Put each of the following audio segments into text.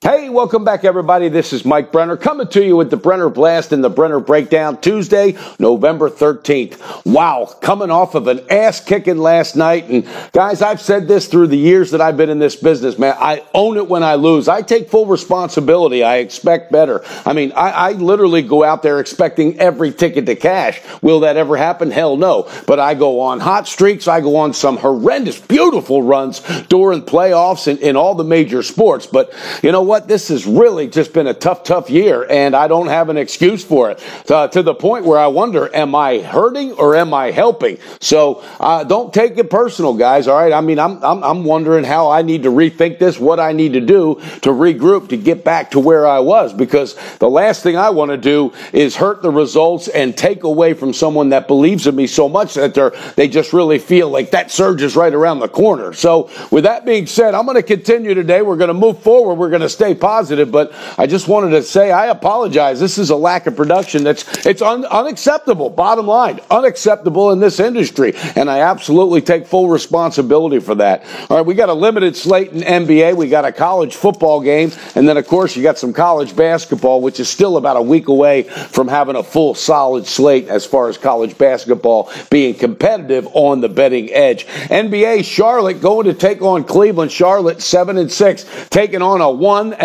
Hey, welcome back, everybody. This is Mike Brenner coming to you with the Brenner Blast and the Brenner Breakdown, Tuesday, November 13th. Wow, coming off of an ass-kicking last night. And guys, I've said this through the years that I've been in this business, man. I own it when I lose. I take full responsibility. I expect better. I mean, I literally go out there expecting every ticket to cash. Will that ever happen? Hell no. But I go on hot streaks. I go on some horrendous, beautiful runs during playoffs in all the major sports. But you know what? This has really just been a tough year, and I don't have an excuse for it, to the point where I wonder, am I hurting or am I helping? So don't take it personal, guys, all right? I mean, I'm wondering how I need to rethink this, what I need to do to regroup, to get back to where I was, because the last thing I want to do is hurt the results and take away from someone that believes in me so much that they just really feel like that surge is right around the corner. So with that being said, I'm going to continue today. We're going to move forward. We're going to stay positive, but I just wanted to say I apologize. This is a lack of production it's unacceptable. Bottom line, unacceptable in this industry, and I absolutely take full responsibility for that. All right, we got a limited slate in NBA. We got a college football game, and then of course you got some college basketball, which is still about a week away from having a full solid slate as far as college basketball being competitive on the betting edge. NBA, Charlotte going to take on Cleveland. Charlotte 7-6, taking on a 1-11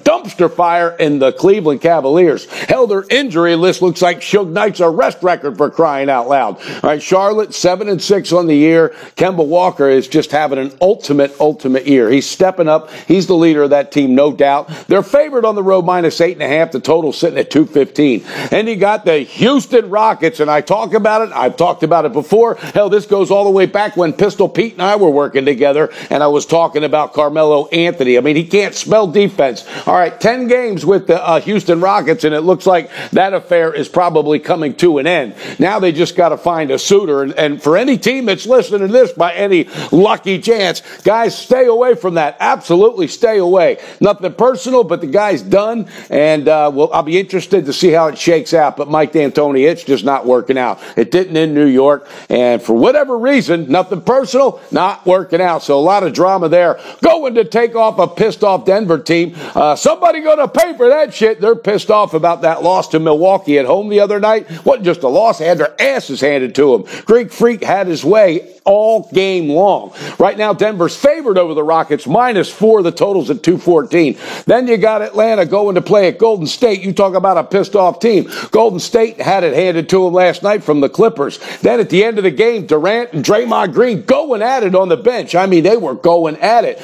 dumpster fire in the Cleveland Cavaliers. Hell, their injury list looks like Suge Knight's arrest record, for crying out loud. All right, Charlotte 7-6 on the year. Kemba Walker is just having an ultimate year. He's stepping up. He's the leader of that team, no doubt. They're favored on the road -8.5. The total sitting at 215. And you got the Houston Rockets, and I talk about it. I've talked about it before. Hell, this goes all the way back when Pistol Pete and I were working together, and I was talking about Carmelo Anthony. I mean, he can't spell defense. All right, 10 games with the Houston Rockets, and it looks like that affair is probably coming to an end. Now they just got to find a suitor, and for any team that's listening to this by any lucky chance, guys, stay away from that. Absolutely stay away. Nothing personal, but the guy's done, and I'll be interested to see how it shakes out. But Mike D'Antoni, it's just not working out. It didn't in New York, and for whatever reason, nothing personal, not working out. So a lot of drama there. Going to take off a pissed off Denver team. Somebody going to pay for that shit. They're pissed off about that loss to Milwaukee at home the other night. Wasn't just a loss. They had their asses handed to them. Greek Freak had his way all game long. Right now, Denver's favored over the Rockets, -4. The total's at 214. Then you got Atlanta going to play at Golden State. You talk about a pissed off team. Golden State had it handed to them last night from the Clippers. Then at the end of the game, Durant and Draymond Green going at it on the bench. I mean, they were going at it,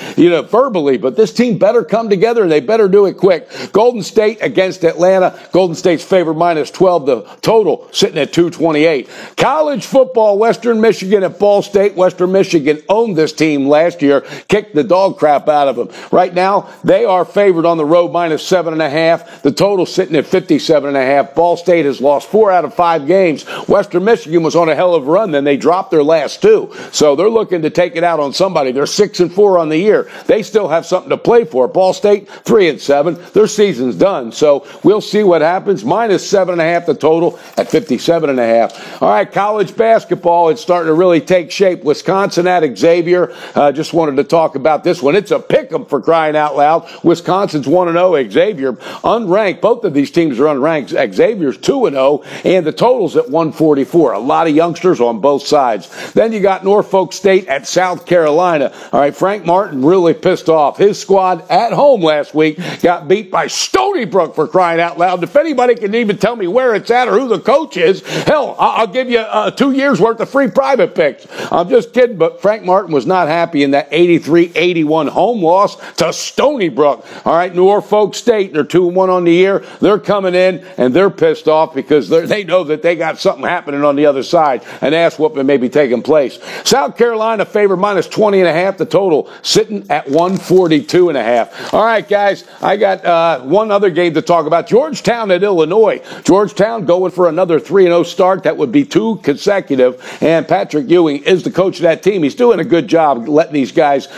verbally, but this team better come together and they better do it quick. Golden State against Atlanta. Golden State's favored -12. The total sitting at 228. College football, Western Michigan at Ball State. Western Michigan owned this team last year, kicked the dog crap out of them. Right now, they are favored on the road -7.5. The total sitting at 57.5. Ball State has lost 4 out of 5 games. Western Michigan was on a hell of a run, then they dropped their last 2. So they're looking to take it out on somebody. They're 6-4 on the year. They still have something to play for. Ball State 3-7. Their season's done. So we'll see what happens. -7.5 the total at 57.5. All right, college basketball, it's starting to really take shape. Wisconsin at Xavier. Just wanted to talk about this one. It's a pick'em, for crying out loud. Wisconsin's 1-0. Xavier unranked. Both of these teams are unranked. Xavier's 2-0, and the total's at 144. A lot of youngsters on both sides. Then you got Norfolk State at South Carolina. All right, Frank Martin really pissed off. His squad at home last week got beat by Stony Brook, for crying out loud. If anybody can even tell me where it's at or who the coach is, hell, I'll give you 2 years worth of free private picks. I'm just kidding, but Frank Martin was not happy in that 83-81 home loss to Stony Brook. All right, Norfolk State, they're 2-1 on the year. They're coming in, and they're pissed off because they know that they got something happening on the other side. An ass whooping may be taking place. South Carolina favored -20.5. The total sitting at 142.5. All right, guys, I got one other game to talk about. Georgetown at Illinois. Georgetown going for another 3-0 start. That would be 2 consecutive. And Patrick Ewing is the coach of that team. He's doing a good job letting these guys,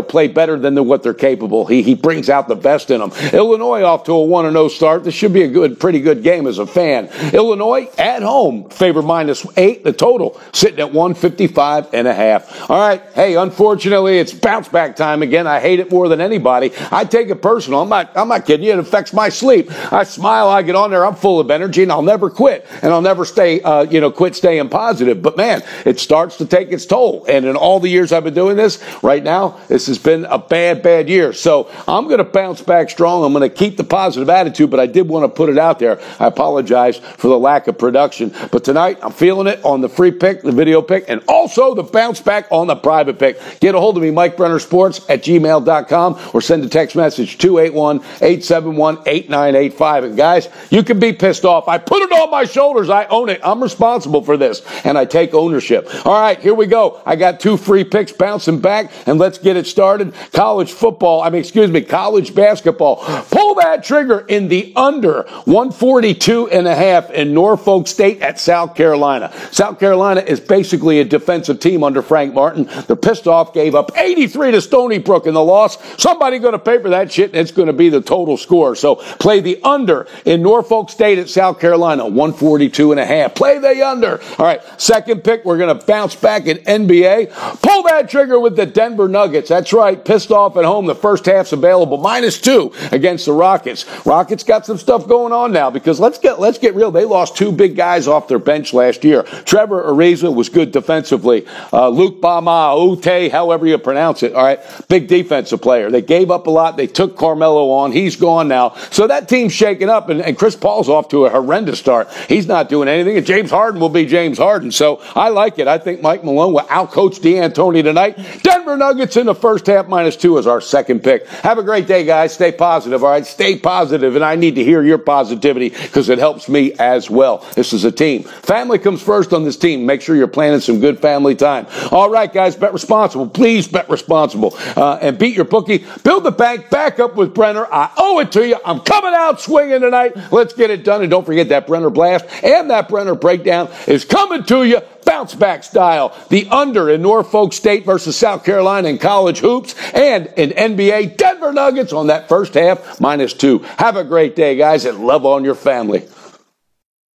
play better than what they're capable. He brings out the best in them. Illinois off to a 1-0 start. This should be a pretty good game as a fan. Illinois at home, favored -8. The total sitting at 155.5. All right. Hey, unfortunately, it's bounce back time again. I hate it more than anybody. I take it personal. I'm not kidding you. It affects my sleep. I smile. I get on there. I'm full of energy, and I'll never quit. And I'll never quit staying positive. But man, it starts to take its toll. And in all the years I've been doing this, right now, this has been a bad year. So I'm going to bounce back strong. I'm going to keep the positive attitude, but I did want to put it out there. I apologize for the lack of production. But tonight, I'm feeling it on the free pick, the video pick, and also the bounce back on the private pick. Get a hold of me, MikeBrennerSports@gmail.com, or send a text message 281-871-8985. And guys, you can be pissed off. I put it on my shoulders. I own it. I'm responsible for this, and I take ownership. All right, here we go. I got 2 free picks bouncing back, and let's get it started. College basketball. Pull that trigger in the under 142.5 in Norfolk State at South Carolina. South Carolina is basically a defensive team under Frank Martin. They're pissed off, gave up 83 to Stony Brook in the loss. Somebody going to pay for that shit, and it's going to be the total score. So play the under in Norfolk State at South Carolina, 142.5. Play the under. All right, second pick, we're going to bounce back in NBA. Pull that trigger with the Denver Nuggets. That's right, pissed off at home. The first half's available, -2 against the Rockets. Rockets got some stuff going on now, because let's get real. They lost 2 big guys off their bench last year. Trevor Ariza was good defensively. Luke Bama-Ute, however you pronounce it, all right, big defensive player. They gave up a lot. They took Carmelo on. He's gone now. So that team's shaken up, and Chris Paul's off to a horrendous start. He's not doing anything, and James Harden will be James Harden. So I like it. I think Mike Malone will outcoach D'Antoni tonight. Denver Nuggets in the first half, -2 is our second pick. Have a great day, guys. Stay positive, all right? Stay positive, and I need to hear your positivity because it helps me as well. This is a team. Family comes first on this team. Make sure you're planning some good family time. All right, guys, bet responsible. Please bet responsible. And beat your bookie. Build the bank. Back up with Brenner. I owe it to you. I'm coming out swinging tonight. Let's get it done. And don't forget that Brenner Blast and that Brenner Breakdown is coming to you. Bounce back style. The under in Norfolk State versus South Carolina in college hoops, and in NBA, Denver Nuggets on that first half, -2. Have a great day, guys, and love on your family.